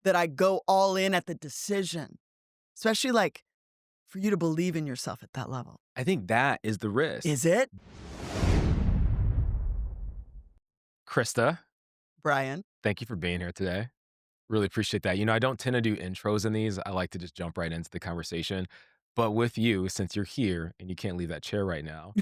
that I go all in at the decision, especially, like, for you to believe in yourself at that level. I think that is the risk. Is it, Krista, Brian? thank you for being here today. Really appreciate that. I don't tend to do intros in these. I like to just jump right into the conversation. But with you, since you're here and you can't leave that chair right now,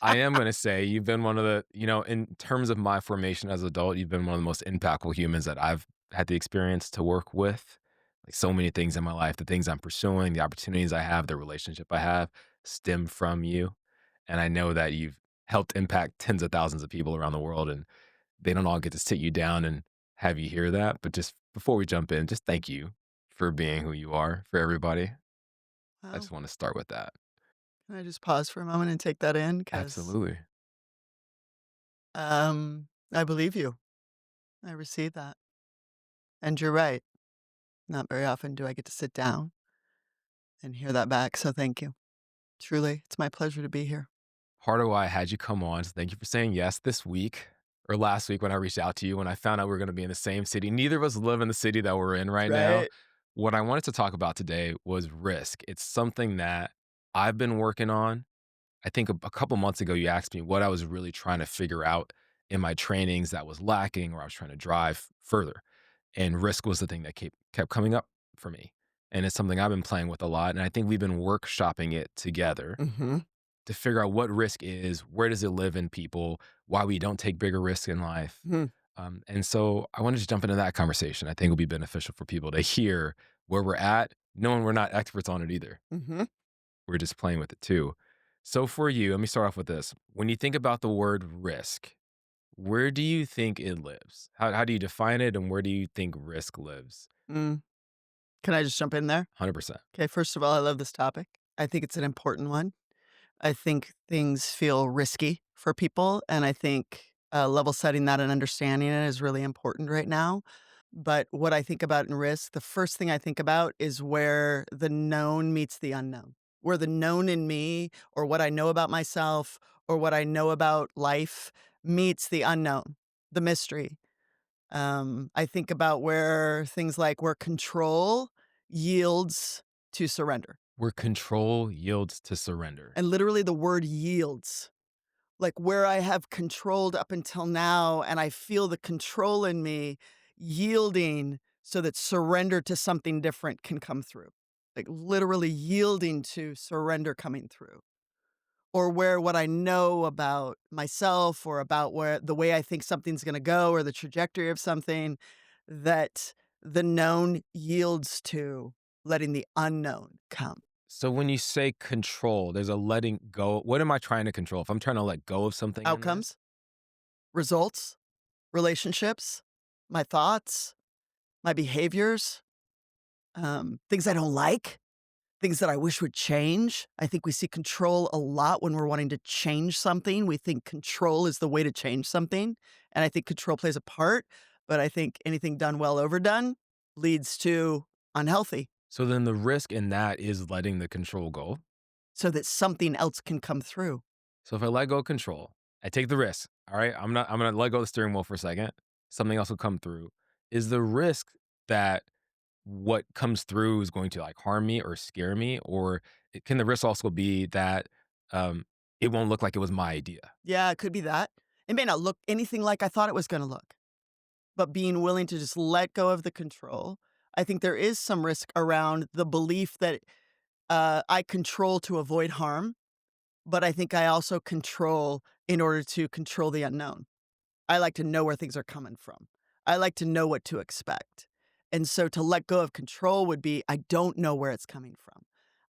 I am going to say you've been one of in terms of my formation as an adult, you've been one of the most impactful humans that I've had the experience to work with. Like so many things in my life, the things I'm pursuing, the opportunities I have, the relationship I have stem from you. And I know that you've helped impact tens of thousands of people around the world. And they don't all get to sit you down and have you hear that. But just before we jump in, just thank you for being who you are for everybody. I Wow. just want to start with that. Can I just pause for a moment and take that in? Because Absolutely. I believe you. I receive that. And you're right. Not very often do I get to sit down and hear that back, so thank you. Truly, it's my pleasure to be here. Part of why I had you come on, so thank you for saying yes this week or last week when I reached out to you when I found out we were going to be in the same city. Neither of us live in the city that we're in right now. Right. What I wanted to talk about today was risk. It's something that I've been working on. I think a couple months ago, you asked me what I was really trying to figure out in my trainings that was lacking or I was trying to drive further. And risk was the thing that kept coming up for me. And it's something I've been playing with a lot. And I think we've been workshopping it together Mhm. to figure out what risk is, where does it live in people, why we don't take bigger risks in life. Mhm. And so I wanted to jump into that conversation. I think it'll be beneficial for people to hear where we're at, knowing we're not experts on it either. Mhm. We're just playing with it too. So for you, let me start off with this. When you think about the word risk, where do you think it lives? How do you define it and where do you think risk lives? Mm. Can I just jump in there? 100%. Okay, first of all, I love this topic. I think it's an important one. I think things feel risky for people, and I think, level setting that and understanding it is really important right now. But what I think about in risk, the first thing I think about is where the known meets the unknown, where the known in me or what I know about myself or what I know about life meets the unknown, the mystery. I think about where things like where control yields to surrender, Where control yields to surrender. and literally the word yields. Like, where I have controlled up until now, and I feel the control in me yielding so that surrender to something different can come through. Like, literally yielding to surrender coming through. Or where what I know about myself or about where the way I think something's gonna go or the trajectory of something, that the known yields to letting the unknown come. So when you say control, there's a letting go. What am I trying to control? If I'm trying to let go of something in this, Outcomes, results, relationships, my thoughts, my behaviors, things I don't like, things that I wish would change. I think we see control a lot when we're wanting to change something. We think control is the way to change something, and I think control plays a part, but I think anything done well overdone leads to unhealthy, so then the risk in that is letting the control go. so that something else can come through. So if I let go of control, I take the risk. All right. I'm gonna let go of the steering wheel for a second. Something else will come through. Is the risk that what comes through is going to like harm me or scare me? Or can the risk also be that um it won't look like it was my idea? Yeah, it could be that. It may not look anything like I thought it was gonna look, but being willing to just let go of the control. I think there is some risk around the belief that I control to avoid harm, but I think I also control in order to control the unknown. I like to know where things are coming from. I like to know what to expect. And so to let go of control would be I don't know where it's coming from.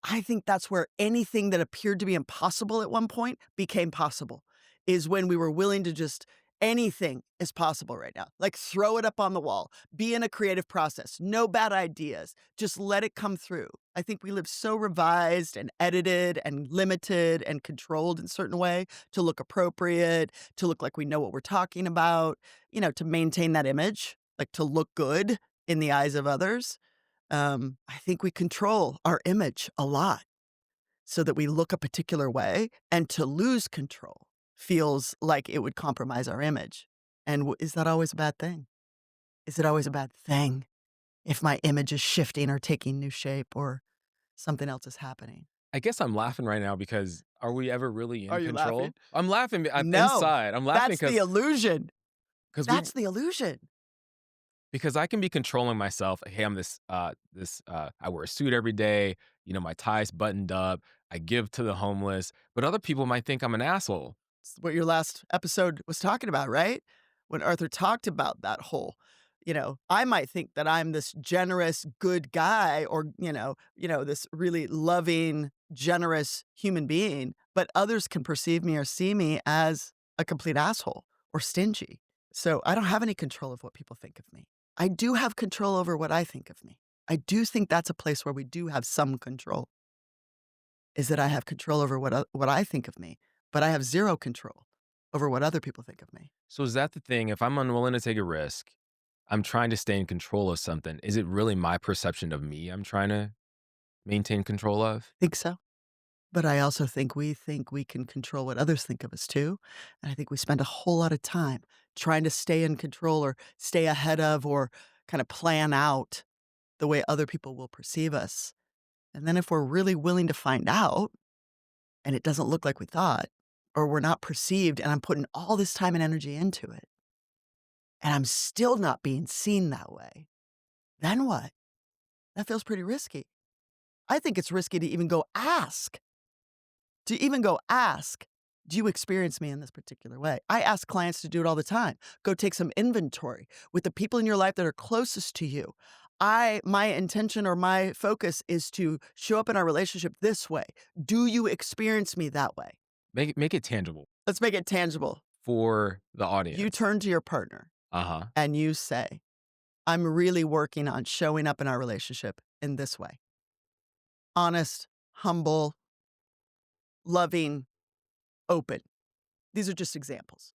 I think that's where anything that appeared to be impossible at one point became possible, is when we were willing to just anything is possible right now. Like throw it up on the wall, be in a creative process, no bad ideas, just let it come through. I think we live so revised and edited and limited and controlled in a certain way to look appropriate, to look like we know what we're talking about, to maintain that image, like to look good in the eyes of others. I think we control our image a lot so that we look a particular way, and to lose control feels like it would compromise our image. And is that always a bad thing? Is it always a bad thing? if my image is shifting or taking new shape or something else is happening. I guess I'm laughing right now because are we ever really in Are you laughing? control? I'm laughing, I'm No, inside. I'm laughing that's the because illusion. 'cause we That's the illusion. because I can be controlling myself. Hey, I'm I wear a suit every day, my tie's buttoned up, I give to the homeless, but other people might think I'm an asshole. It's what your last episode was talking about, right? When Arthur talked about that whole, I might think that I'm this generous, good guy or, this really loving, generous human being, but others can perceive me or see me as a complete asshole or stingy. So I don't have any control of what people think of me. I do have control over what I think of me. I do think that's a place where we do have some control, is that I have control over what I think of me, but I have 0 control over what other people think of me. So is that the thing? If I'm unwilling to take a risk, I'm trying to stay in control of something. Is it really my perception of me I'm trying to maintain control of? Think so? But I also think we can control what others think of us too, and I think we spend a whole lot of time trying to stay in control or stay ahead of or kinda plan out the way other people will perceive us, and then if we're really willing to find out, and it doesn't look like we thought, or we're not perceived, and I'm putting all this time and energy into it, and I'm still not being seen that way, then what? That feels pretty risky. I think it's risky to even go ask. To even go ask, "Do you experience me in this particular way?" I ask clients to do it all the time. Go take some inventory with the people in your life that are closest to you. My intention or my focus is to show up in our relationship this way. Do you experience me that way? Make it tangible Let's make it tangible. for the You audience. turn to your partner Uh-huh. and you say, "I'm really working on showing up in our relationship in this way. Honest, humble, loving, open." These are just examples.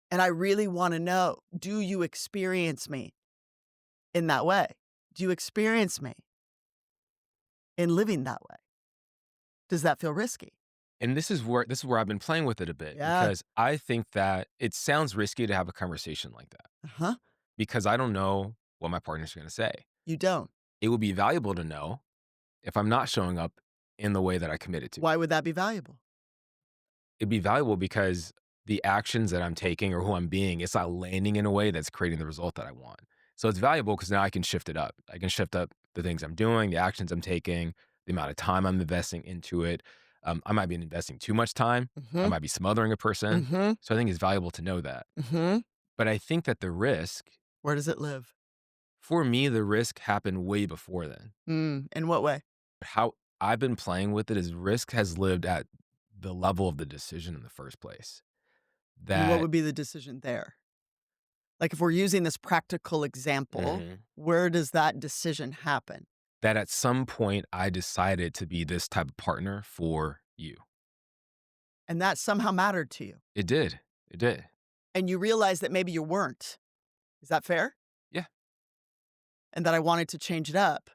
And I really wanna know, do you experience me in that way? Do you experience me in living that way? Does that feel risky? And this is where I've been playing with it a bit Yeah. because I think that it sounds risky to have a conversation like that Uh-huh. because I don't know what my partner's going to say. You don't. It would be valuable to know if I'm not showing up in the way that I committed to. Why would that be valuable? It'd be valuable because the actions that I'm taking or who I'm being, it's not landing in a way that's creating the result that I want. So it's valuable because now I can shift it up. I can shift up the things I'm doing, the actions I'm taking, the amount of time I'm investing into it. I might be investing too much time. I Mhm. might be smothering a person. Mhm. So I think it's valuable to know that. Mhm. But I think that the risk, Where does it live? for me, the risk happened way before then. In what way? How I've been playing with it is risk has lived at the level of the decision in the first place. And what That would be the decision there? Like, if we're using this practical example, Mhm. where does that decision happen? That at some point I decided to be this type of partner for you. And that somehow mattered to you, It did. It did. and you realized that maybe you weren't. Is that fair? Yeah. And that I wanted to change it up,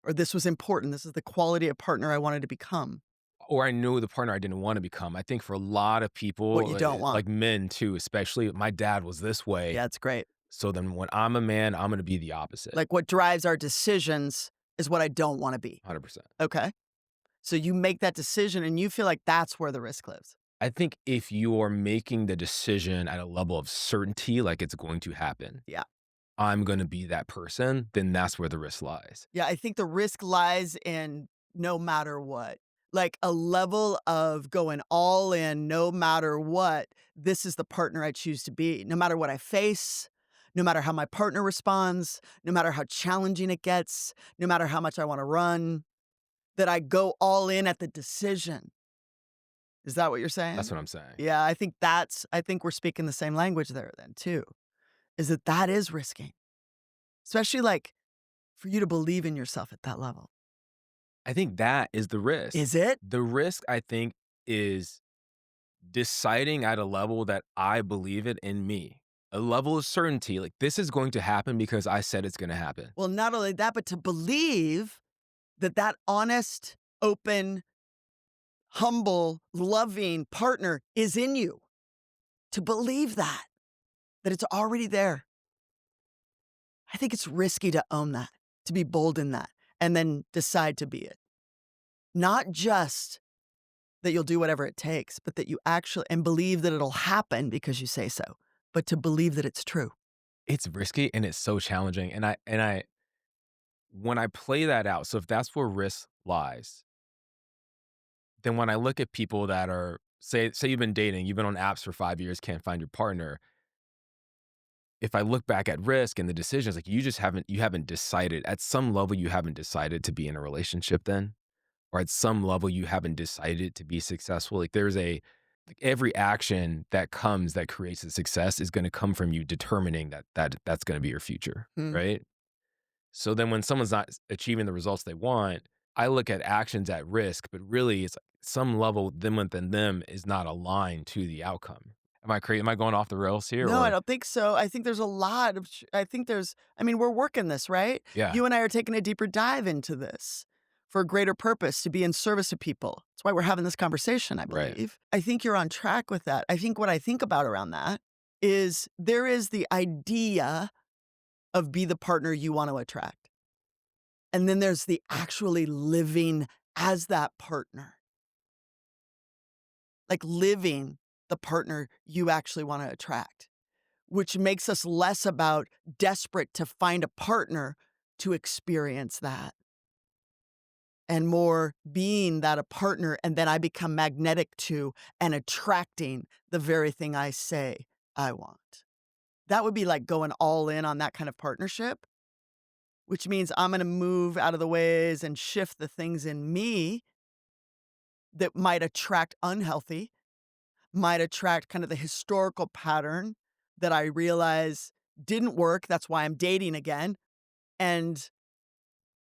or this was important. This is the quality of partner I wanted to become. Or I knew the partner I didn't want to become. I think for a lot of What people, you don't want. like men too, especially, my dad was this way. Yeah, it's great. So then when I'm a man, I'm going to be the opposite. Like, what drives our decisions is what I don't wanna be. 100%. Okay? So you make that decision, and you feel like that's where the risk lives. I think if you are making the decision at a level of certainty, like it's going to happen, Yeah. I'm going to be that person, then that's where the risk lies. Yeah, I think the risk lies in no matter what. Like, a level of going all in no matter what, this is the partner I choose to be. No matter what I face, no matter how my partner responds, no matter how challenging it gets, no matter how much I wanna run, that I go all in at the decision. Is that what you're That's saying? what I'm saying. Yeah, I think we're speaking the same language there then too, is that that is risking, especially, like, for you to believe in yourself at that level. I think that is the risk. Is it? The risk, I think, is deciding at a level that I believe it in me, a level of certainty. Like, this is going to happen because I said it's going to happen. Well, not only that, but to believe that that honest, open, humble, loving partner is in you. To believe that it's already there. I think it's risky to own that. to be bold in that and then decide to be it. Not just that you'll do whatever it takes, but that you actually and believe that it'll happen because you say so, but to believe that it's true. It's risky and it's so challenging, and I when I play that out, so if that's where risk lies, then when I look at people that are say you've been dating, you've been on apps for 5 years, can't find your partner. If I look back at risk and the decisions, like, you haven't decided at some level, you haven't decided to be in a relationship then, or at some level, you haven't decided to be successful. Like, like, every action that comes that creates a success is gonna come from you determining that's gonna be your future, Mm. right? So then when someone's not achieving the results they want, I look at actions at risk, but really it's like some level them within them is not aligned to the outcome. Am I going off the rails here No, I or don't think so. I think there's a lot of I think there's I mean, we're working this, right? yeah, You and I are taking a deeper dive into this for a greater purpose, to be in service of people. That's why we're having this conversation, I right. believe. I think you're on track with that. I think what I think about around that is there is the idea of be the partner you want to attract. And then there's the actually living as that partner, like living the partner you actually want to attract, which makes us less about desperate to find a partner to experience that and more being that a partner. And then I become magnetic to and attracting the very thing I say I want. That would be like going all in on that kind of partnership, which means I'm going to move out of the ways and shift the things in me that might attract unhealthy, might attract kind of the historical pattern that I realize didn't work. That's why I'm dating again. And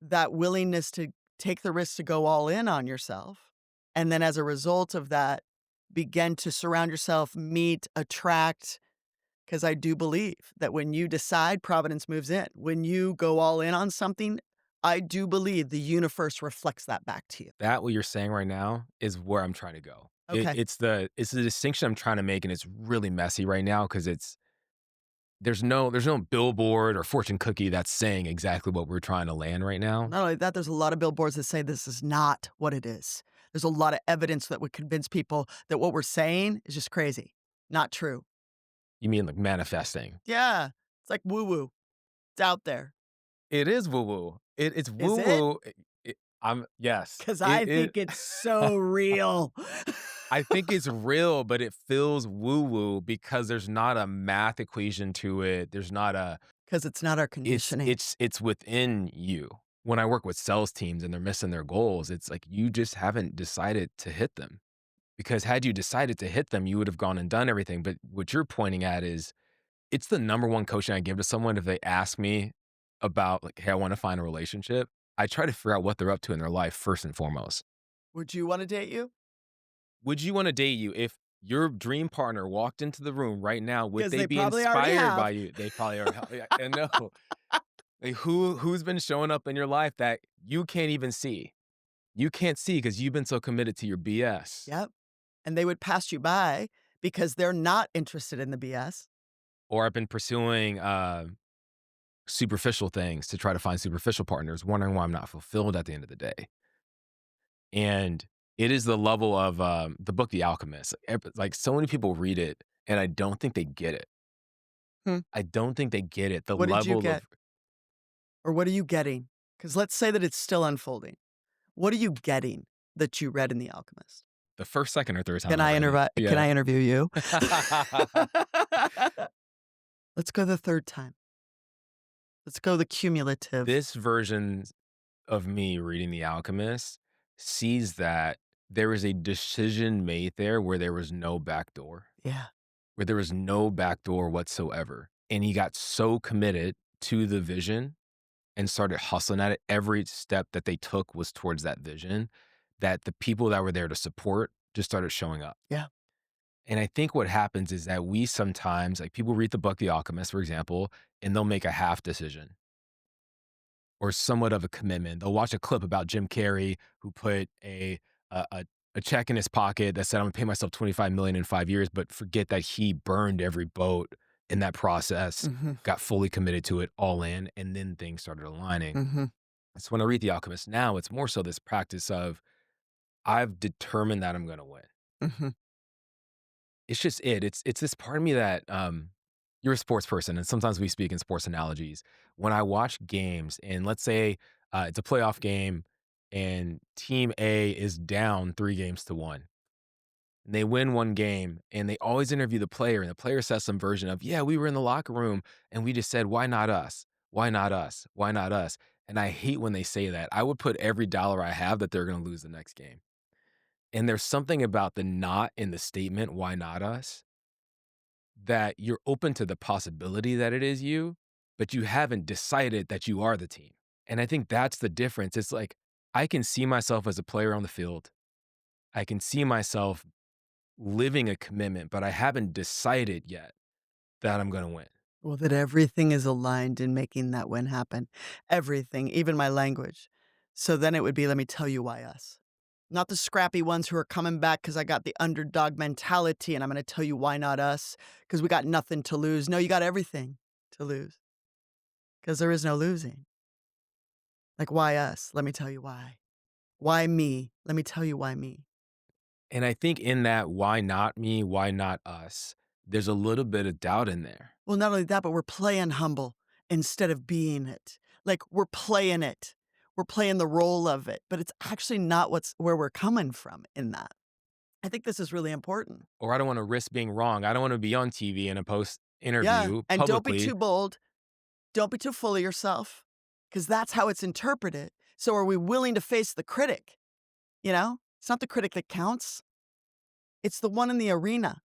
that willingness to take the risk to go all in on yourself. And then as a result of that, begin to surround yourself, meet, attract. Because I do believe that when you decide, providence moves in. When you go all in on something, I do believe the universe reflects that back to you. That what you're saying right now is where I'm trying to go. Okay. It's the distinction I'm trying to make, and it's really messy right now because there's no billboard or fortune cookie that's saying exactly what we're trying to land right now. Not only that, there's a lot of billboards that say this is not what it is. There's a lot of evidence that would convince people that what we're saying is just crazy, not true. You mean like manifesting? Yeah, it's like woo woo. It's out there. It is woo woo. It's Is woo it? woo. I'm yes. Because I It. think it's so real. I think it's real, but it feels woo woo because there's not a math equation to it. There's not a Because it's not our it's conditioning. it's it's within you. When I work with sales teams and they're missing their goals, it's like you just haven't decided to hit them. Because had you decided to hit them, you would have gone and done everything. But what you're pointing at is it's the number one coaching I give to someone if they ask me about like, "Hey, I wanna find a relationship." I try to figure out what they're up to in their life first and foremost. Would you wanna date you? Would you wanna date you if your dream partner walked into the room right now, would Because they they be probably already inspired by have. you? They probably are. Yeah, I know. Like, who's been showing up in your life that you can't even see? You can't see because 'cause you've been so committed to your BS. Yep, and they would pass you by because they're not interested in the BS. Or I've been pursuing, superficial things to try to find superficial partners, wondering why I'm not fulfilled at the end of the day. And it is the level of, the book, The Alchemist. Like, so many people read it, and I don't think they get it. Hmm. I don't think they get it, the What did you level get? of Or what are you getting? Because let's say that it's still unfolding. What are you getting that you read in The Alchemist? the first, second, or third time I read it. Can Yeah. I interview you? Let's go the 3rd time. Let's go the cumulative. This version of me reading The Alchemist sees that there was a decision made there where there was no back door, Yeah. where there was no back door whatsoever, and he got so committed to the vision and started hustling at it. Every step that they took was towards that vision, that the people that were there to support just started showing up. Yeah. And I think what happens is that we sometimes, like people read the book The Alchemist, for example, and they'll make a half decision or somewhat of a commitment. They'll watch a clip about Jim Carrey who put a check in his pocket that said, "I'm gonna pay myself 25 million in 5 years," but forget that he burned every boat in that process, Mhm. got fully committed to it, all in, and then things started aligning. Mhm. So when I read The Alchemist now, it's more so this practice of I've determined that I'm gonna win. Mhm. It's just it's this part of me that, you're a sports person, and sometimes we speak in sports analogies. When I watch games and let's say, it's a playoff game and team A is down 3 games to 1, and they win 1 game, and they always interview the player, and the player says some version of, "Yeah, we were in the locker room, and we just said, 'Why not us? Why not us? Why not us?'" And I hate when they say that. I would put every dollar I have that they're gonna lose the next game. And there's something about the "not" in the statement, "Why not us?" that you're open to the possibility that it is you, but you haven't decided that you are the team. And I think that's the difference. It's like, I can see myself as a player on the field. I can see myself living a commitment, but I haven't decided yet that I'm gonna win. Well, that everything is aligned in making that win happen. Everything, even my language. So then it would be, "Let me tell you why us." Not the scrappy ones who are coming back because I got the underdog mentality, and I'm gonna tell you why not us, because we got nothing to lose. No, you got everything to lose, because there is no losing. Like, why us? Let me tell you why. Why me? Let me tell you why me. And I think in that "why not me? Why not us?" there's a little bit of doubt in there. Well, not only that, but we're playing humble instead of being it. Like, we're playing it. We're playing the role of it, but it's actually not where we're coming from in that. I think this is really important. Or I don't wanna risk being wrong. I don't wanna be on TV in a post Yeah, interview and don't be publicly. too bold. Don't be too full of yourself, because that's how it's interpreted. So are we willing to face the critic, you know? It's not the critic that counts, it's the one in the arena.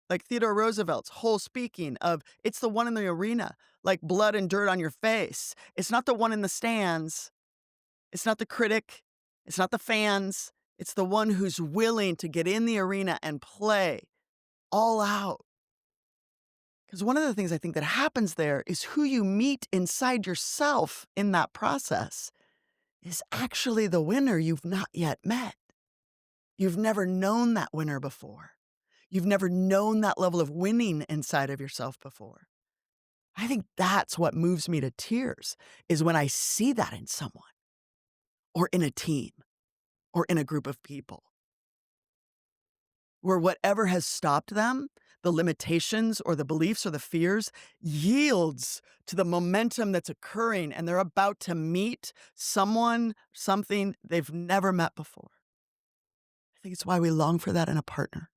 Like Theodore Roosevelt's whole speaking of, "It's the one in the arena, like blood and dirt on your face." It's not the one in the stands. It's not the critic. It's not the fans. It's the one who's willing to get in the arena and play all out. Because one of the things I think that happens there is who you meet inside yourself in that process is actually the winner you've not yet met. You've never known that winner before. You've never known that level of winning inside of yourself before. I think that's what moves me to tears is when I see that in someone or in a team or in a group of people where whatever has stopped them, the limitations or the beliefs or the fears yields to the momentum that's occurring and they're about to meet someone, something they've never met before. I think it's why we long for that in a partner.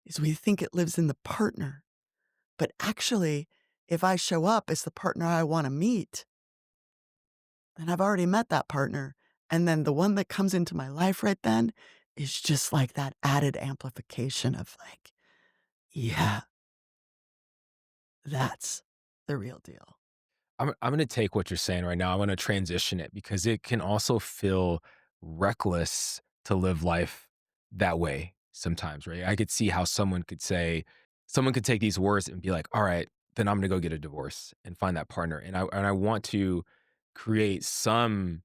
Is we think it lives in the partner. But actually, if I show up as the partner I wanna meet, then I've already met that partner, and then the one that comes into my life right then is just like that added amplification of like, "Yeah, that's the real deal." I'm gonna take what you're saying right now. I'm gonna transition it because it can also feel reckless to live life that way sometimes, right? I could see how someone could take these words and be like, "All right, then I'm gonna go get a divorce and find that partner." And I want to create some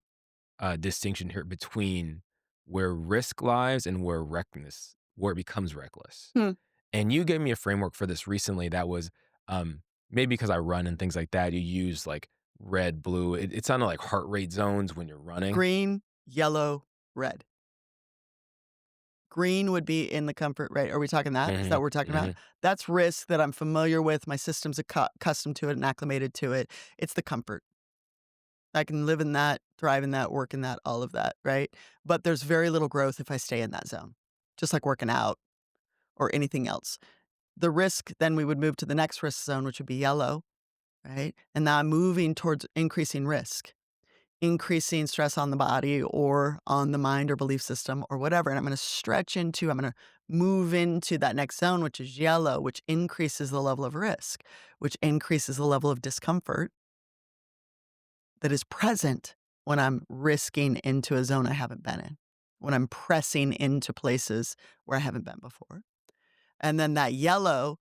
distinction here between where risk lies and where it becomes reckless. Hmm. And you gave me a framework for this recently that was, maybe because I run and things like that, you use like red, blue. It sounded like heart rate zones when you're running. Green, yellow, red. Green would be in the comfort rate. Are we talking that? Is that Mhm, what we're talking about? mhm. That's risk that I'm familiar with. My system's accustomed to it and acclimated to it. It's the comfort. I can live in that, thrive in that, work in that, all of that, right? But there's very little growth if I stay in that zone, just like working out or anything else. The risk, then we would move to the next risk zone, which would be yellow, right? And now I'm moving towards increasing risk, increasing stress on the body or on the mind or belief system or whatever. And I'm going to move into that next zone, which is yellow, which increases the level of risk, which increases the level of discomfort that is present when I'm risking into a zone I haven't been in, when I'm pressing into places where I haven't been before. And then that yellow,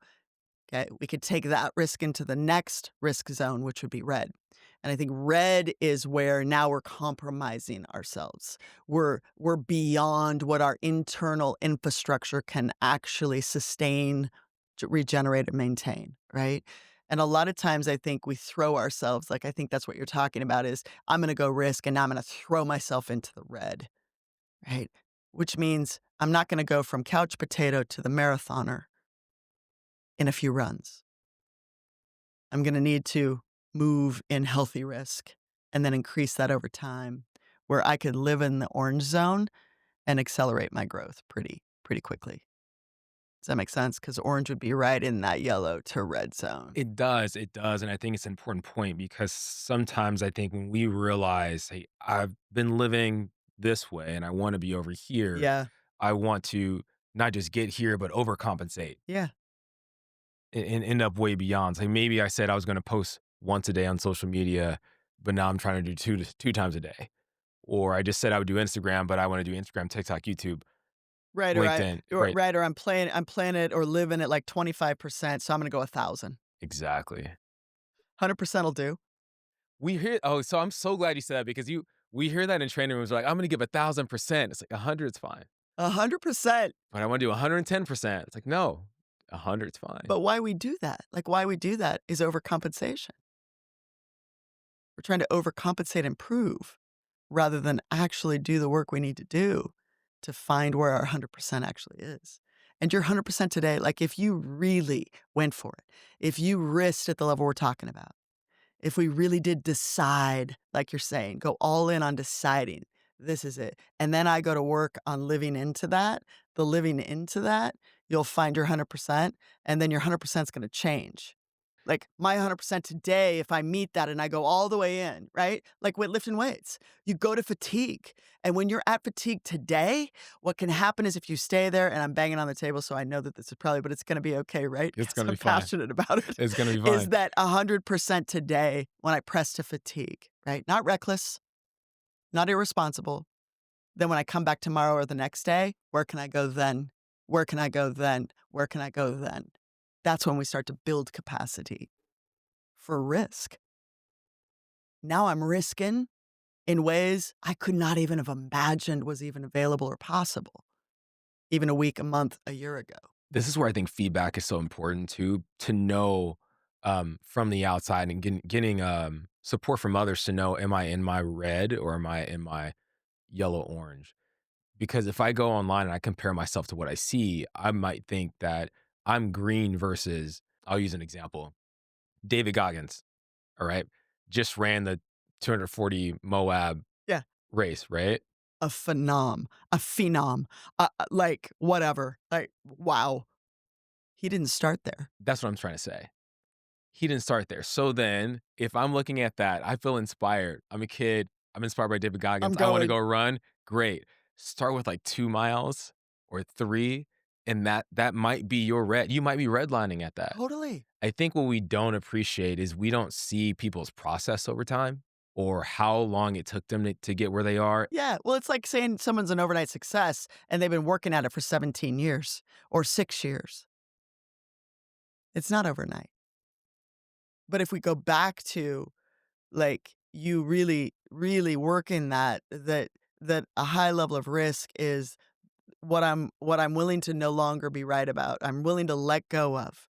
okay, we could take that risk into the next risk zone, which would be red. And I think red is where now we're compromising ourselves. We're beyond what our internal infrastructure can actually sustain, regenerate, and maintain, right? And a lot of times I think we throw ourselves, like I think that's what you're talking about is I'm gonna go risk and now I'm gonna throw myself into the red, right? Which means I'm not gonna go from couch potato to the marathoner in a few runs. I'm gonna need to move in healthy risk and then increase that over time where I could live in the orange zone and accelerate my growth pretty quickly. Does that make sense? Because orange would be right in that yellow to red zone. It does, and I think it's an important point because sometimes I think when we realize, "Hey, I've been living this way and I wanna be over here, Yeah, I want to not just get here, but overcompensate yeah. and end up way beyond." So maybe I said I was gonna post once a day on social media, but now I'm trying to do 2 times a day. Or I just said I would do Instagram, but I wanna do Instagram, TikTok, YouTube, Right, LinkedIn, right? or I'm playing it or living at like 25%, so I'm gonna go 1,000. Exactly. 100% will do. So I'm so glad you said that because you we hear that in training rooms, we're like, "I'm gonna give 1,000%." It's like 100's fine, 100%. but I wanna do 110%. It's like, "No, 100's fine." But why we do that, like, why we do that is overcompensation. We're trying to overcompensate and improve rather than actually do the work we need to do to find where our 100% actually is. And your 100% today, like, if you really went for it, if you risked at the level we're talking about, if we really did decide, like you're saying, go all in on deciding, this is it. And then I go to work on living into that, the living into that, you'll find your 100%, and then your 100% is going to change. Like my 100% today, if I meet that and I go all the way in, right? Like with lifting weights, you go to fatigue. And when you're at fatigue today, what can happen is if you stay there, and I'm banging on the table, so I know that this is probably, but it's going to be okay, right? It's Because gonna be I'm fine. passionate about it, It's gonna be is fine. that 100% today when I press to fatigue, right? Not reckless, not irresponsible. Then when I come back tomorrow or the next day, where can I go then? Where can I go then? Where can I go then? That's when we start to build capacity for risk. Now I'm risking in ways I could not even have imagined was even available or possible, even a week, a month, a year ago. This is where I think feedback is so important too, to know, from the outside and getting, support from others to know, am I in my red or am I in my yellow orange? Because if I go online and I compare myself to what I see, I might think that I'm green versus I'll use an example. David Goggins, all right, just ran the 240 Moab Yeah, race, right? a phenom, like whatever. Like, wow, he didn't start there. That's what I'm trying to say. He didn't start there. So then, if I'm looking at that, I feel inspired. I'm a kid. I'm inspired by David I'm Goggins. I want to going, go run. Great. Start with like 2 miles or three, and that might be your red. You might be redlining at that. totally. I think what we don't appreciate is we don't see people's process over time or how long it took them to get where they are. Yeah, well, it's like saying someone's an overnight success and they've been working at it for 17 years or 6 years. It's not overnight. But if we go back to, like, you really, really working that a high level of risk is what I'm willing to no longer be right about. I'm willing to let go of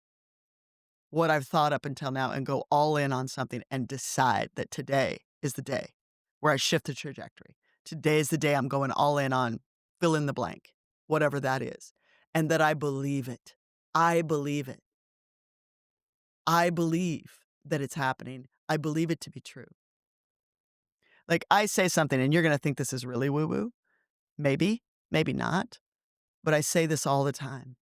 what I've thought up until now and go all in on something and decide that today is the day where I shift the trajectory. Today is the day I'm going all in on fill in the blank, whatever that is, and that I believe it. I believe it. I believe that it's happening. I believe it to be true. Like I say something and you're going to think this is really woo woo. Maybe, maybe not, but I say this all the time.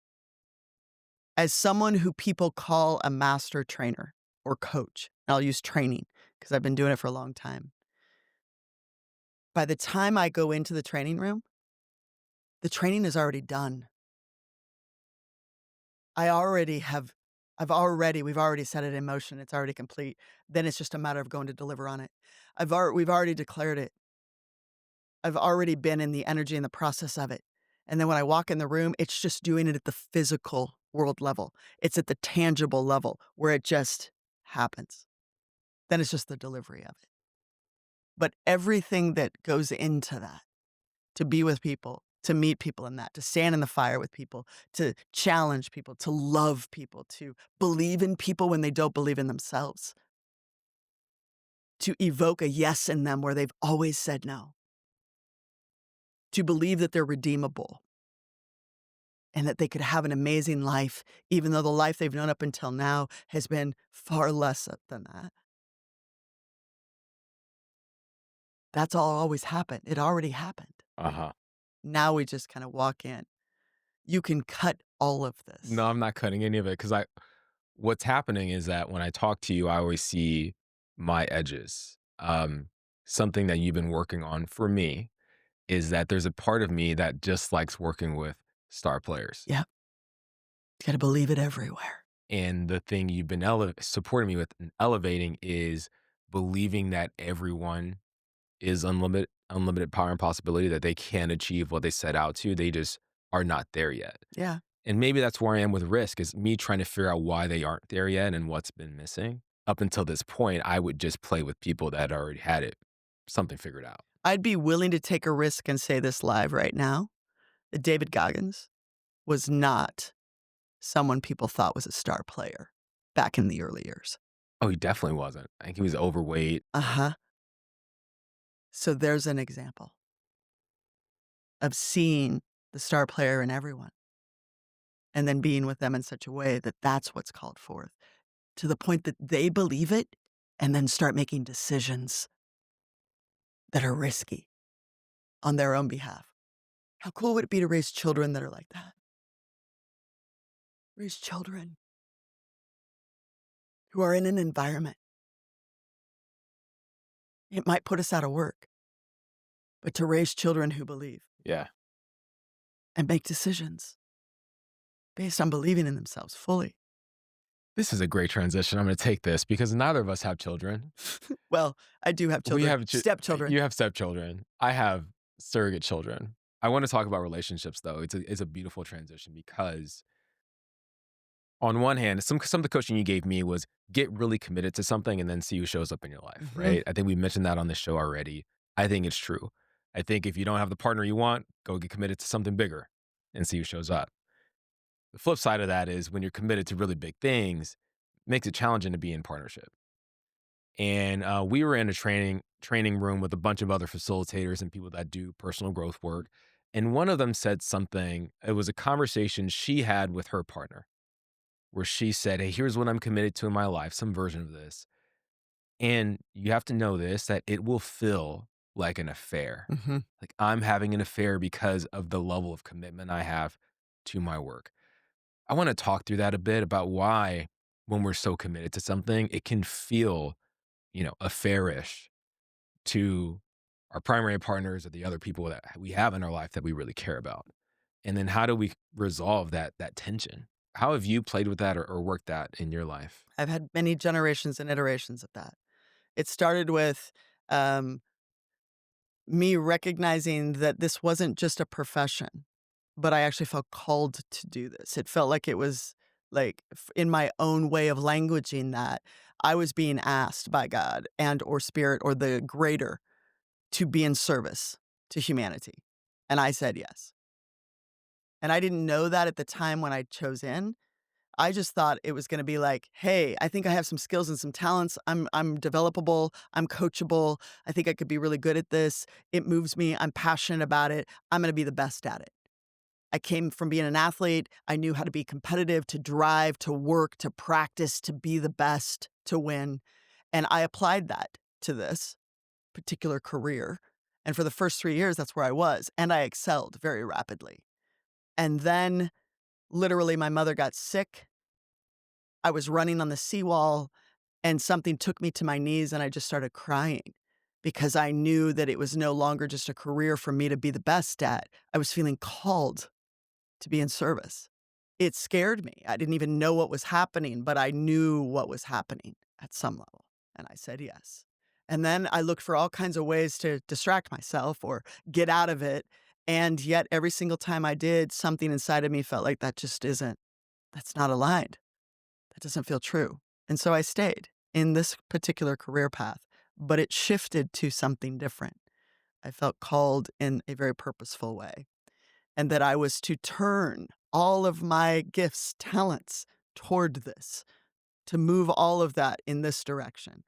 As someone who people call a master trainer or coach, and I'll use training because I've been doing it for a long time. By the time I go into the training room, the training is already done. I already have we've already set it in motion. It's already complete. Then it's just a matter of going to deliver on it. We've already declared it. I've already been in the energy and the process of it. And then when I walk in the room, it's just doing it at the physical world level. It's at the tangible level where it just happens. then it's just the delivery of it. But everything that goes into that, to be with people, to meet people in that, to stand in the fire with people, to challenge people, to love people, to believe in people when they don't believe in themselves, to evoke a yes in them where they've always said no, to believe that they're redeemable and that they could have an amazing life, even though the life they've known up until now has been far less than that. That's all always happened. It already happened. Uh-huh. Now we just kind of walk in. You can cut all of No, this. I'm not cutting any of it because I what's happening is that when I talk to you, I always see my edges. Something that you've been working on for me is that there's a part of me that just likes working with star players. Yeah, you got to believe it everywhere. And the thing you've been supporting me with and elevating is believing that everyone is unlimited power and possibility, that they can achieve what they set out to. They just are not there yet. Yeah. And maybe that's where I am with risk is me trying to figure out why they aren't there yet and what's been missing. Up until this point, I would just play with people that already had something figured out. I'd be willing to take a risk and say this live right now that David Goggins was not someone people thought was a star player back in the early years. Oh, he definitely wasn't. I think he was overweight. Uh huh. So there's an example of seeing the star player in everyone and then being with them in such a way that that's what's called forth to the point that they believe it and then start making decisions that are risky on their own behalf. How cool would it be to raise children that are like that? Raise children who are in an environment. It might put us out of work, but to raise children who believe Yeah. and make decisions based on believing in themselves fully. This is a great transition. I'm going to take this because neither of us have children. Well, I do have We children, have stepchildren. you have stepchildren. I have surrogate children. I want to talk about relationships though. It's a beautiful transition because on one hand, some of the coaching you gave me was get really committed to something and then see who shows up in your life, Mhm. right? I think we mentioned that on the show already. I think it's true. I think if you don't have the partner you want, go get committed to something bigger and see who shows up. The flip side of that is when you're committed to really big things, it makes it challenging to be in partnership. And we were in a training room with a bunch of other facilitators and people that do personal growth work. And one of them said something. It was a conversation she had with her partner where she said, "Hey, here's what I'm committed to in my life, some version of this. And you have to know this, that it will feel like an affair. Mhm. Like I'm having an affair because of the level of commitment I have to my work." I want to talk through that a bit about why, when we're so committed to something, it can feel, affairish to our primary partners or the other people that we have in our life that we really care about. And then how do we resolve that tension? How have you played with that or worked that in your life? I've had many generations and iterations of that. It started with, um, me recognizing that this wasn't just a profession, but I actually felt called to do this. It felt like it was, like, in my own way of languaging that, I was being asked by God and or spirit or the greater to be in service to humanity, and I said yes. And I didn't know that at the time when I chose in. I just thought it was gonna be like, "Hey, I think I have some skills and some talents. I'm developable, I'm coachable, I think I could be really good at this. It moves me, I'm passionate about it, I'm gonna be the best at it." I came from being an athlete, I knew how to be competitive, to drive, to work, to practice, to be the best, to win, and I applied that to this particular career, and for the first 3 years, that's where I was, and I excelled very rapidly. And then, literally, my mother got sick. I was running on the seawall, and something took me to my knees, and I just started crying because I knew that it was no longer just a career for me to be the best at. I was feeling called to be in service. It scared me. I didn't even know what was happening, but I knew what was happening at some level, and I said yes. And then I looked for all kinds of ways to distract myself or get out of it, and yet every single time I did, something inside of me felt like that just isn't that's not aligned. That doesn't feel true. And so I stayed. in this particular career path, but it shifted to something different. I felt called in a very purposeful way, and that I was to turn all of my gifts, talents toward this, to move all of that in this direction.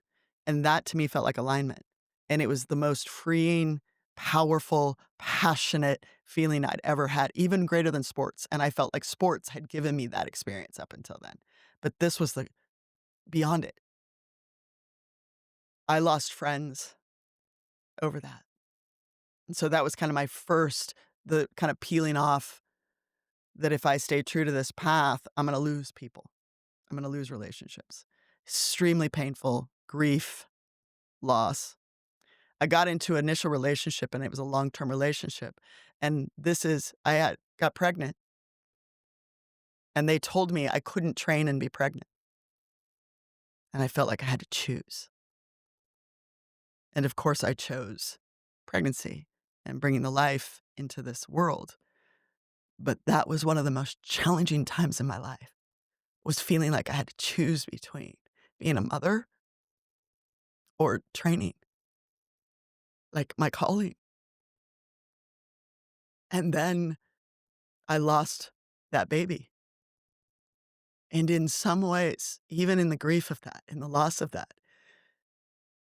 And that to me felt like alignment. And it was the most freeing, powerful, passionate feeling I'd ever had, even greater than sports. And I felt like sports had given me that experience up until then. But this was the beyond it. I lost friends over that. And so that was kind of my first, the kind of peeling off that if I stay true to this path, I'm going to lose people. I'm going to lose relationships. Extremely painful, grief, loss. I got into an initial relationship and it was a long-term relationship. And I got pregnant and they told me I couldn't train and be pregnant. And I felt like I had to choose. And of course I chose pregnancy and bringing the life into this world. But that was one of the most challenging times in my life, was feeling like I had to choose between being a mother or training, like my calling. And then I lost that baby. And in some ways, even in the grief of that, in the loss of that,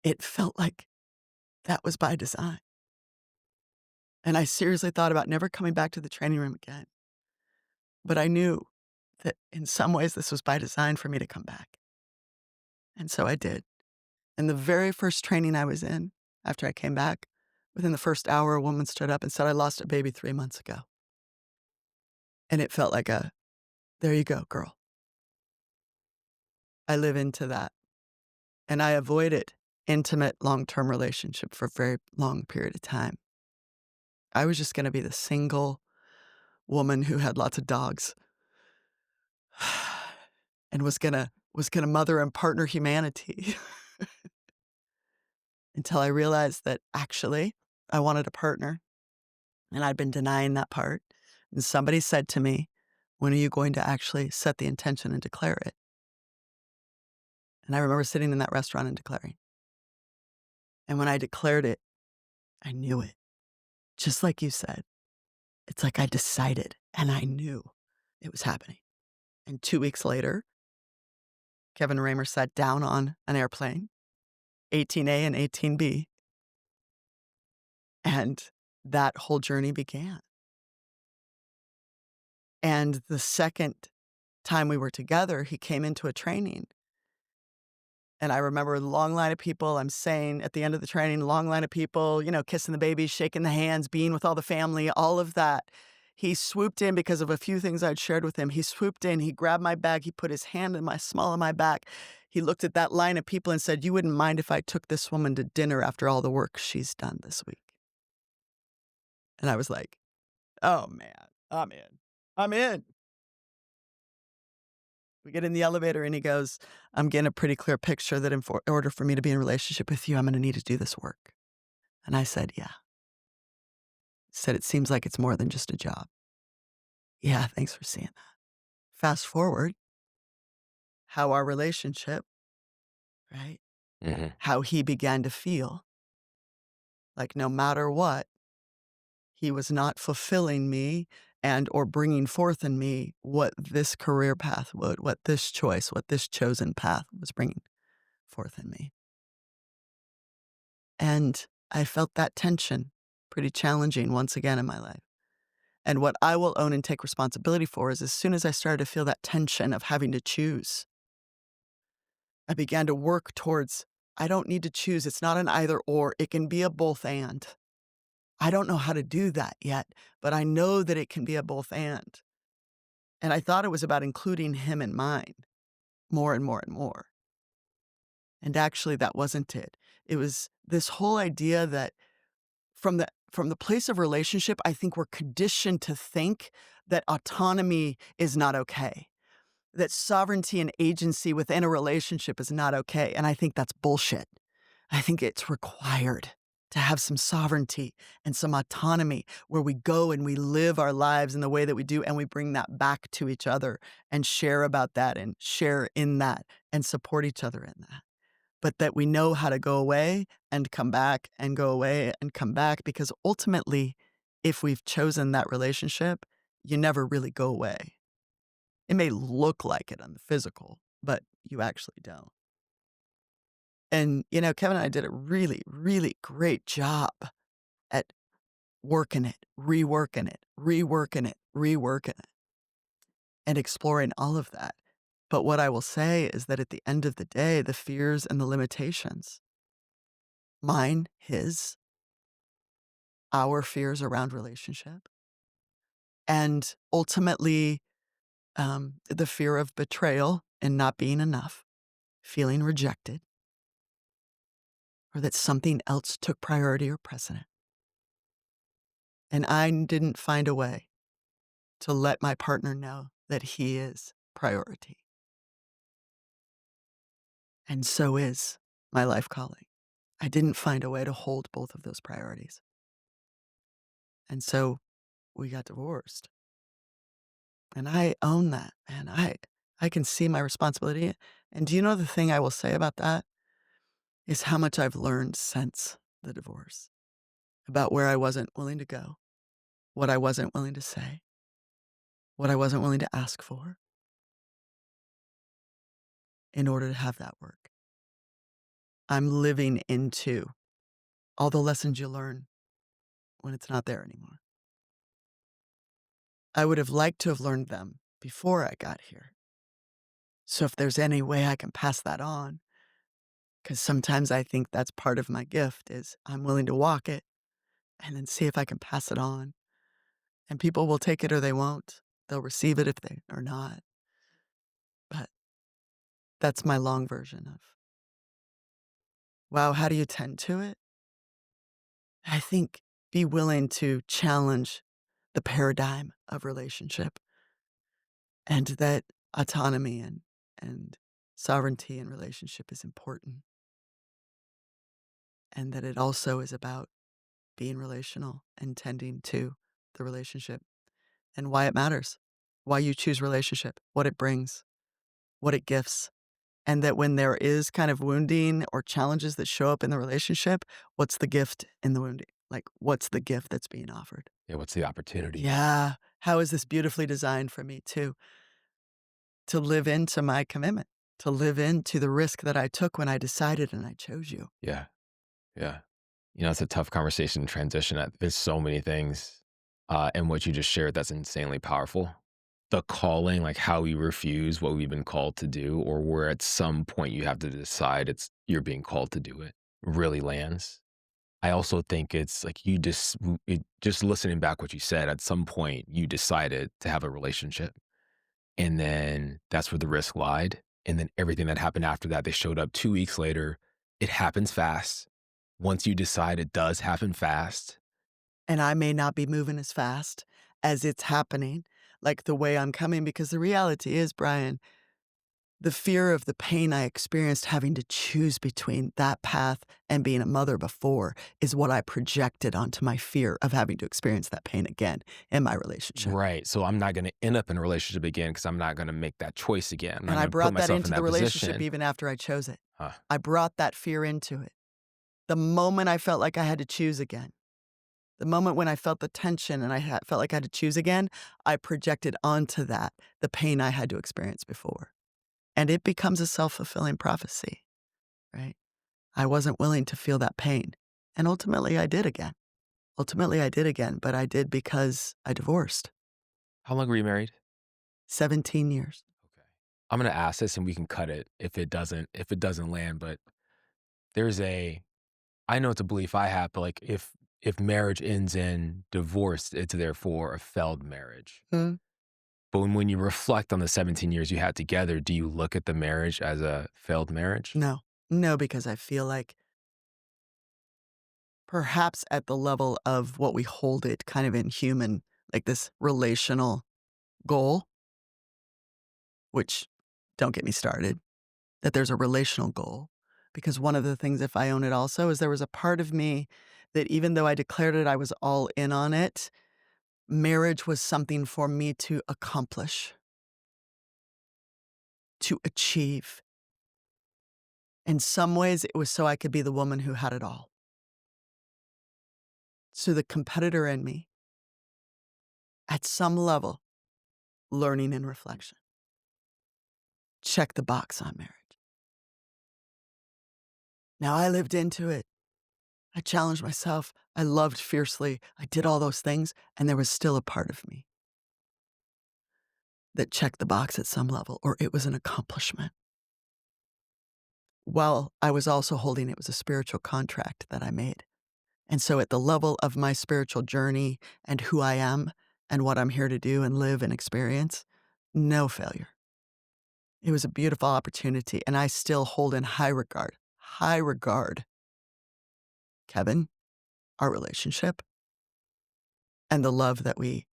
it felt like that was by design. And I seriously thought about never coming back to the training room again. But I knew that in some ways this was by design for me to come back. And so I did. And the very first training I was in, after I came back, within the first hour, a woman stood up and said, "I lost a baby 3 months ago." And it felt like there you go, girl. I live into that. And I avoided intimate long-term relationship for a very long period of time. I was just gonna be the single woman who had lots of dogs and was gonna mother and partner humanity until I realized that actually I wanted a partner, and I'd been denying that part, and somebody said to me, "When are you going to actually set the intention and declare it?" And I remember sitting in that restaurant and declaring. And when I declared it, I knew it. Just like you said, it's like I decided and I knew it was happening. And 2 weeks later, Kevin Raymer sat down on an airplane, 18A and 18B, and that whole journey began. And the second time we were together, he came into a training. And I remember the long line of people, I'm saying at the end of the training, long line of people, kissing the babies, shaking the hands, being with all the family, all of that. He swooped in because of a few things I'd shared with him. He swooped in, he grabbed my bag, he put his hand in my small of my back. He looked at that line of people and said, "You wouldn't mind if I took this woman to dinner after all the work she's done this week." And I was like, "Oh man, I'm in. I'm in." We get in the elevator and he goes, "I'm getting a pretty clear picture that in order for me to be in a relationship with you, I'm gonna need to do this work." And I said, "Yeah." He said, "It seems like it's more than just a job." Yeah, thanks for seeing that. Fast forward, how our relationship, right? Mhm. How he began to feel like no matter what, he was not fulfilling me and or bringing forth in me what this career path would, what this choice, what this chosen path was bringing forth in me. And I felt that tension pretty challenging once again in my life. And what I will own and take responsibility for is as soon as I started to feel that tension of having to choose, I began to work towards, I don't need to choose. It's not an either or. It can be a both and. I don't know how to do that yet, but I know that it can be a both and. And I thought it was about including him in mine more and more and more. And actually, that wasn't it. It was this whole idea that from the place of relationship, I think we're conditioned to think that autonomy is not okay, that sovereignty and agency within a relationship is not okay, and I think that's bullshit. I think it's required to have some sovereignty and some autonomy where we go and we live our lives in the way that we do, and we bring that back to each other and share about that and share in that and support each other in that. but that we know how to go away and come back and go away and come back because ultimately, if we've chosen that relationship, you never really go away. It may look like it on the physical, but you actually don't. And, Kevin and I did a really, really great job at working it, reworking it, reworking it, reworking it, and exploring all of that. But what I will say is that at the end of the day, the fears and the limitations, mine, his, our fears around relationship, and ultimately, the fear of betrayal and not being enough, feeling rejected, or that something else took priority or precedent. And I didn't find a way to let my partner know that he is priority. And so is my life calling. I didn't find a way to hold both of those priorities. And so we got divorced. And I own that, man. I can see my responsibility. And do you know the thing I will say about that is how much I've learned since the divorce about where I wasn't willing to go, what I wasn't willing to say, what I wasn't willing to ask for in order to have that work. I'm living into all the lessons you learn when it's not there anymore. I would have liked to have learned them before I got here. So if there's any way I can pass that on, because sometimes I think that's part of my gift is I'm willing to walk it and then see if I can pass it on. And people will take it or they won't. They'll receive it if they or not. But that's my long version of, wow, how do you tend to it? I think be willing to challenge the paradigm of relationship and that autonomy and sovereignty in relationship is important and that it also is about being relational and tending to the relationship and why it matters, why you choose relationship, what it brings, what it gifts, and that when there is kind of wounding or challenges that show up in the relationship, what's the gift in the wounding? Like, what's the gift that's being offered? Yeah, what's the opportunity? Yeah. How is this beautifully designed for me to live into my commitment, to live into the risk that I took when I decided and I chose you? Yeah, yeah. It's a tough conversation to transition at. There's so many things, in what you just shared that's insanely powerful. The calling, like how we refuse what we've been called to do, or where at some point you have to decide you're being called to do it, really lands. I also think it's like just listening back what you said, at some point you decided to have a relationship. And then that's where the risk lied. And then everything that happened after that, they showed up 2 weeks later. It happens fast. Once you decide, it does happen fast. And I may not be moving as fast as it's happening, like the way I'm coming, because the reality is, Brian, the fear of the pain I experienced having to choose between that path and being a mother before is what I projected onto my fear of having to experience that pain again in my relationship. Right. So I'm not gonna end up in a relationship again because I'm not gonna make that choice again. I'm not And I gonna put brought that myself in into the that relationship position. even after I chose it. Huh. I brought that fear into it. The moment I felt like I had to choose again, the moment when I felt the tension and felt like I had to choose again, I projected onto that the pain I had to experience before. And it becomes a self-fulfilling prophecy, right? I wasn't willing to feel that pain. And ultimately, I did again. Ultimately, I did again, but I did because I divorced. How long were you married? 17 years. Okay. I'm gonna ask this and we can cut it if it doesn't land, but there's a I know it's a belief I have, but like if marriage ends in divorce, it's therefore a failed marriage. Mm, But when you reflect on the 17 years you had together, do you look at the marriage as a failed marriage? no. No, because I feel like perhaps at the level of what we hold it kind of in human, like this relational goal, which don't get me started, that there's a relational goal. Because one of the things, if I own it also, is there was a part of me that even though I declared it, I was all in on it, marriage was something for me to accomplish, to achieve. In some ways, it was so I could be the woman who had it all. So the competitor in me, at some level, learning and reflection. Check the box on marriage. Now I lived into it. I challenged myself. I loved fiercely. I did all those things, and there was still a part of me that checked the box at some level, or it was an accomplishment. While I was also holding it was a spiritual contract that I made. And so at the level of my spiritual journey and who I am and what I'm here to do and live and experience, no failure. It was a beautiful opportunity, and I still hold in high regard, Kevin, our relationship, and the love that we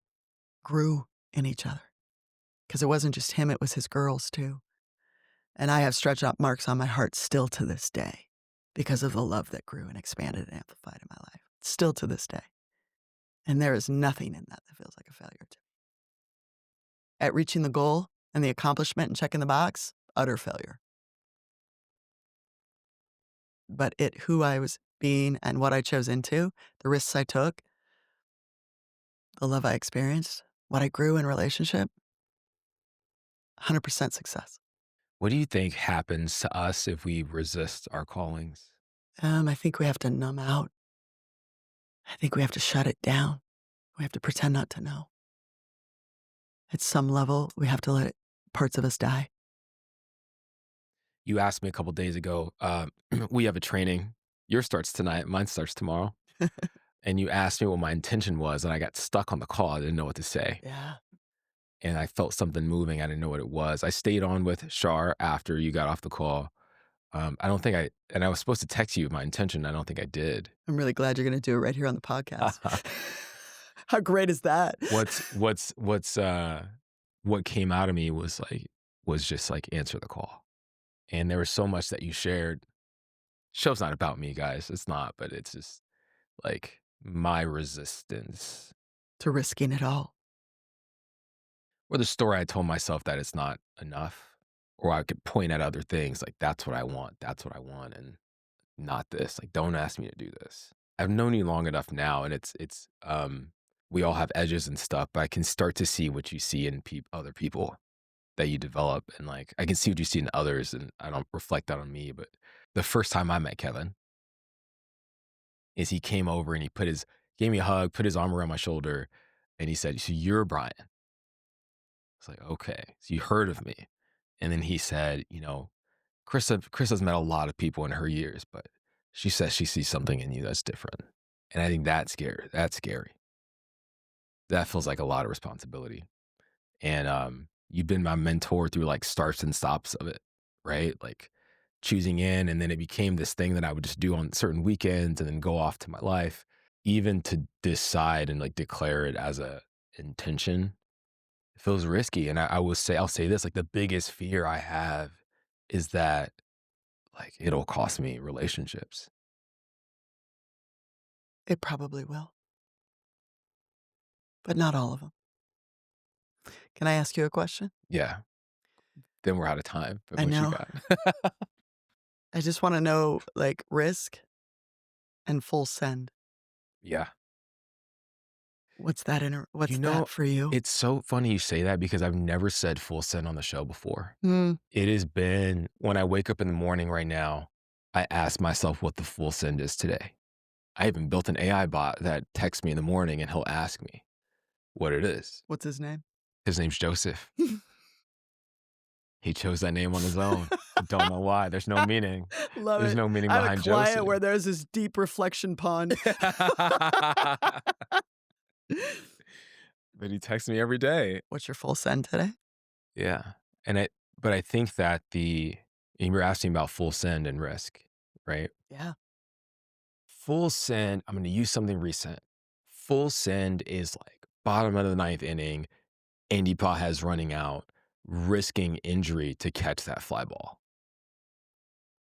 grew in each other. Because it wasn't just him, it was his girls too. And I have stretched out marks on my heart still to this day because of the love that grew and expanded and amplified in my life, still to this day. And there is nothing in that that feels like a failure to me. At reaching the goal and the accomplishment and checking the box, utter failure. But who I was being and what I chose into, the risks I took, the love I experienced, what I grew in relationship, 100% success. What do you think happens to us if we resist our callings? I think we have to numb out. I think we have to shut it down. We have to pretend not to know. At some level, we have to let parts of us die. You asked me a couple days ago, we have a training. Yours starts tonight, mine starts tomorrow. And you asked me what my intention was, and I got stuck on the call. I didn't know what to say. Yeah. And I felt something moving. I didn't know what it was. I stayed on with Shar after you got off the call. I don't think and I was supposed to text you my intention. I don't think I did. I'm really glad you're gonna do it right here on the podcast. How great is that? What came out of me was just like answer the call. And there was so much that you shared. Show's not about me, guys. It's not, but it's just like my resistance To risking it all. or the story I told myself that it's not enough. Or I could point at other things like that's what I want. That's what I want. And not this. Like, don't ask me to do this. I've known you long enough now, and we all have edges and stuff, but I can start to see what you see in other people that you develop, and like I can see what you see in others, and I don't reflect that on me. But the first time I met Kevin is he came over and gave me a hug, put his arm around my shoulder, and he said, "So you're Brian." It's like, okay, so you heard of me, and then he said, Krista's met a lot of people in her years, but she says she sees something in you that's different. And I think that's scary. That's scary. That feels like a lot of responsibility. And you've been my mentor through like starts and stops of it, right? Like choosing in, and then it became this thing that I would just do on certain weekends and then go off to my life. Even to decide and like declare it as a intention, it feels risky. And I'll say this, like the biggest fear I have is that like it'll cost me relationships. It probably will, but not all of them. Can I ask you a question? Yeah. Then we're out of time. But I what you know. got? I just wanna know, like, risk and full send. Yeah. What's You that know, for you? it's so funny you say that because I've never said full send on the show before. Hmm. It has been when I wake up in the morning right now, I ask myself what the full send is today. I even built an AI bot that texts me in the morning and he'll ask me what it is. What's his name? His name's Joseph. He chose that name on his own. I don't know why. There's no meaning. Love There's it. no meaning I have a behind client Joseph. where there's this deep reflection pond. But he texts me every day. What's your full send today? Yeah. But I think that you were asking about full send and risk, right? Yeah. Full send, I'm going to use something recent. Full send is like bottom of the ninth inning, Andy has running out, risking injury to catch that fly ball.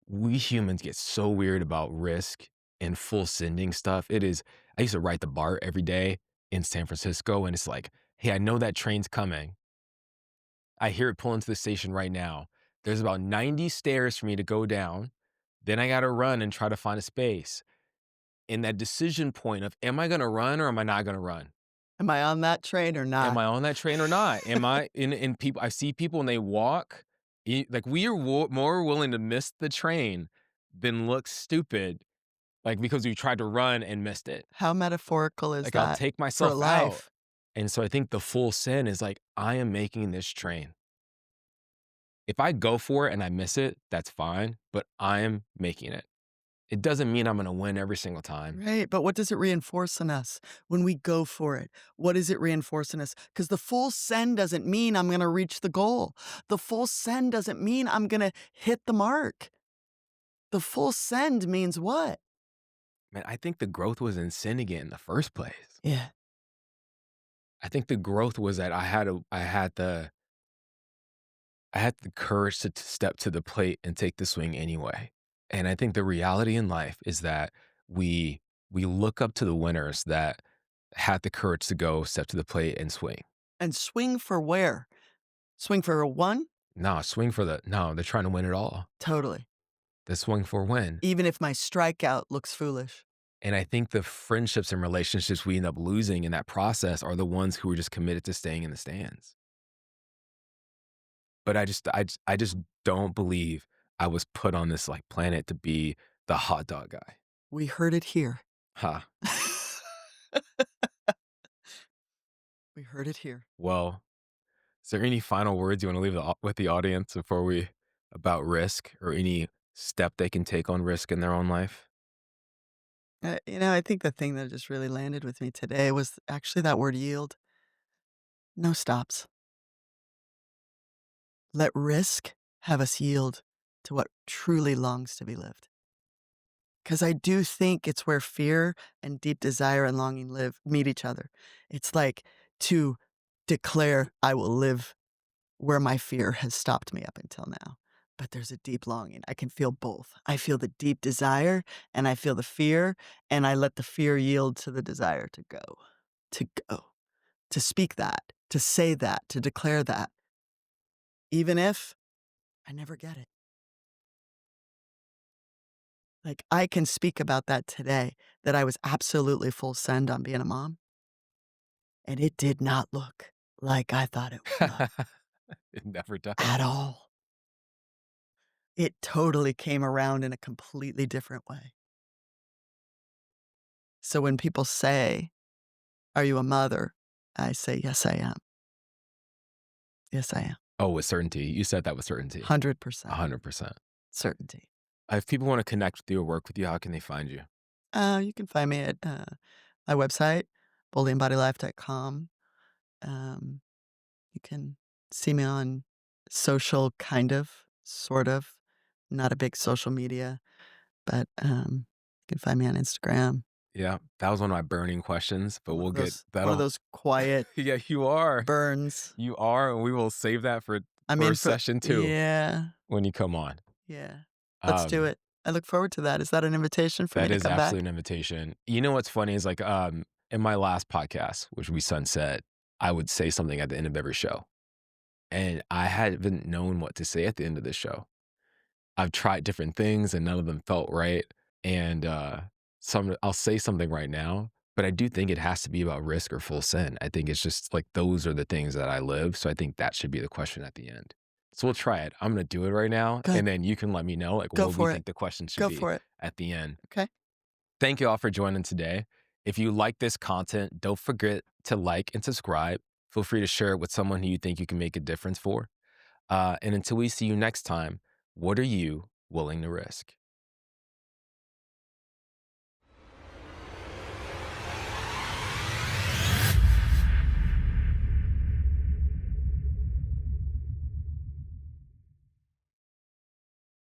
We humans get so weird about risk and full sending stuff. I used to ride the BART every day in San Francisco, and it's like, hey, I know that train's coming. I hear it pull into the station right now. There's about 90 stairs for me to go down. Then I gotta run and try to find a space. In that decision point of, am I gonna run or am I not gonna run? Am I on that train or Am not? I on that train or not? Am I in people I see people and they walk, like, we are more willing to miss the train than look stupid, like, because we tried to run and missed it. How metaphorical is Like, I'll that take for myself out. life? And so I think the full sin is like, I am making this train. If I go for it and I miss it, that's fine, but I am making it. It doesn't mean I'm gonna win every single time. Right, but what does it reinforce in us when we go for it? What does it reinforce in us? Because the full send doesn't mean I'm gonna reach the goal. The full send doesn't mean I'm gonna hit the mark. The full send means what? Man, I think the growth was in sin again in the first place. Yeah. I think the growth was that I had the courage to step to the plate and take the swing anyway. And I think the reality in life is that we look up to the winners that had the courage to go step to the plate and swing. And swing for where? Swing for a one? No, they're trying to win it all. Totally. They swing for a win. Even if my strikeout looks foolish. And I think the friendships and relationships we end up losing in that process are the ones who are just committed to staying in the stands. But I just don't believe I was put on this, like, planet to be the hot dog guy. We heard it here. Ha. We heard it here. Well, is there any final words you wanna leave with the audience before we about risk or any step they can take on risk in their own life? I think the thing that just really landed with me today was actually that word yield. No stops. Let risk have us yield to what truly longs to be lived. Because I do think it's where fear and deep desire and longing meet each other. It's like to declare, I will live where my fear has stopped me up until now. But there's a deep longing. I can feel both. I feel the deep desire and I feel the fear, and I let the fear yield to the desire to go, to speak that, to say that, to declare that, even if I never get it. Like, I can speak about that today, that I was absolutely full send on being a mom, and it did not look like I thought it would look It never at does. all. It totally came around in a completely different way. So when people say, "Are you a mother?" I say, "Yes, I am. Yes, I am. Oh, with certainty. You said that with certainty. 100% 100%. certainty." If people wanna connect with you or work with you, how can they find you? You can find me at, my website, boldlyembodylife.com. Um, you can see me on social, kind of, sort of, not a big social media, but, you can find me on Instagram. Yeah, that was one of my burning questions, but I'm we'll get one of that'll those quiet Yeah, you are. burns. You are, and we will save that I for mean, for session 2 yeah, when you come on. yeah. Let's do Um, it. I look forward to that. Is that an invitation for me that to is come back? absolutely an invitation. You know what's funny is, like, in my last podcast, which we sunset, I would say something at the end of every show, and I haven't known what to say at the end of the show. I've tried different things and none of them felt right. And I'll say something right now, but I do think it has to be about risk or full send. I think it's just like those are the things that I live. So I think that should be the question at the end. So we'll try it. I'm gonna do it right now, and Good. then you can let me know like Go what we for it. think the question should Go be for it. at the end. Okay. Thank you all for joining today. If you like this content, don't forget to like and subscribe. Feel free to share it with someone who you think you can make a difference for. And until we see you next time, what are you willing to risk?